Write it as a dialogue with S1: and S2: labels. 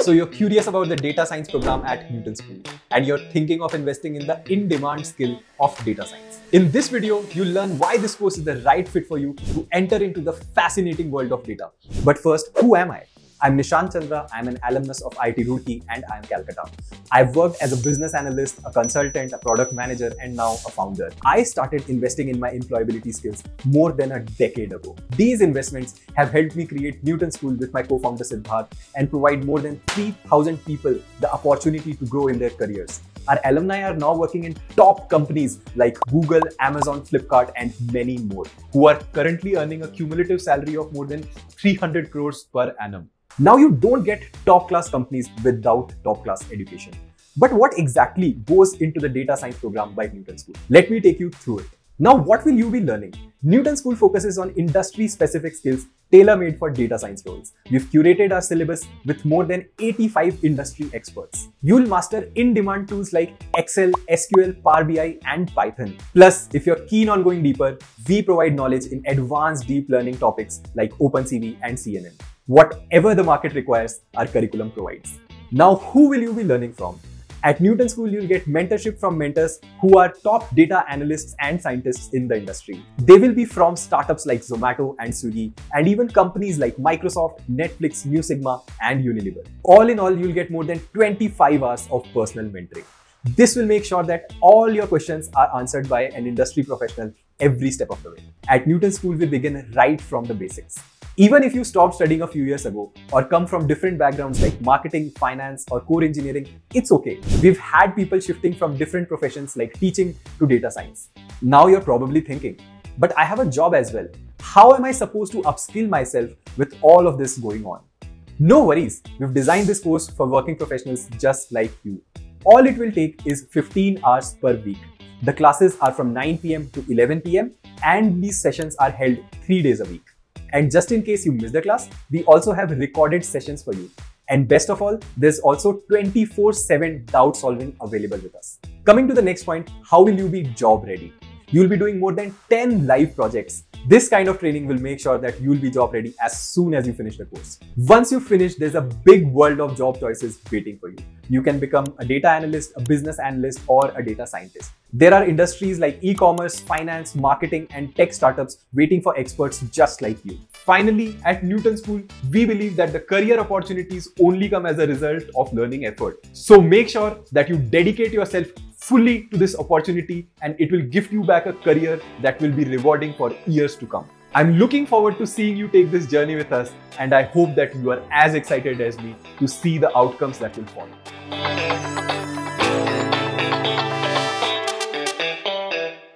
S1: So you're curious about the data science program at Newton School and you're thinking of investing in the in-demand skill of data science. In this video, you'll learn why this course is the right fit for you to enter into the fascinating world of data. But first, who am I? I'm Nishant Chandra, I'm an alumnus of IIT Roorkee and I'm Calcutta. I've worked as a business analyst, a consultant, a product manager, and now a founder. I started investing in my employability skills more than a decade ago. These investments have helped me create Newton School with my co-founder Siddharth and provide more than 3,000 people the opportunity to grow in their careers. Our alumni are now working in top companies like Google, Amazon, Flipkart, and many more, who are currently earning a cumulative salary of more than 300 crores per annum. Now, you don't get top-class companies without top-class education. But what exactly goes into the data science program by Newton School? Let me take you through it. Now, what will you be learning? Newton School focuses on industry-specific skills tailor-made for data science roles. We've curated our syllabus with more than 85 industry experts. You'll master in-demand tools like Excel, SQL, Power BI, and Python. Plus, if you're keen on going deeper, we provide knowledge in advanced deep learning topics like OpenCV and CNN. Whatever the market requires, our curriculum provides. Now, who will you be learning from? At Newton School, you'll get mentorship from mentors who are top data analysts and scientists in the industry. They will be from startups like Zomato and Swiggy, and even companies like Microsoft, Netflix, Mu Sigma, and Unilever. All in all, you'll get more than 25 hours of personal mentoring. This will make sure that all your questions are answered by an industry professional every step of the way. At Newton School, we begin right from the basics. Even if you stopped studying a few years ago or come from different backgrounds like marketing, finance, or core engineering, it's okay. We've had people shifting from different professions like teaching to data science. Now you're probably thinking, but I have a job as well. How am I supposed to upskill myself with all of this going on? No worries. We've designed this course for working professionals just like you. All it will take is 15 hours per week. The classes are from 9 p.m. to 11 p.m. and these sessions are held 3 days a week. And just in case you miss the class, we also have recorded sessions for you. And best of all, there's also 24/7 doubt solving available with us. Coming to the next point, how will you be job ready? You'll be doing more than 10 live projects. This kind of training will make sure that you'll be job ready as soon as you finish the course. Once you finish, there's a big world of job choices waiting for you. You can become a data analyst, a business analyst, or a data scientist. There are industries like e-commerce, finance, marketing, and tech startups waiting for experts just like you. Finally, at Newton School, we believe that the career opportunities only come as a result of learning effort. So make sure that you dedicate yourself fully to this opportunity and it will gift you back a career that will be rewarding for years to come. I'm looking forward to seeing you take this journey with us, and I hope that you are as excited as me to see the outcomes that will follow.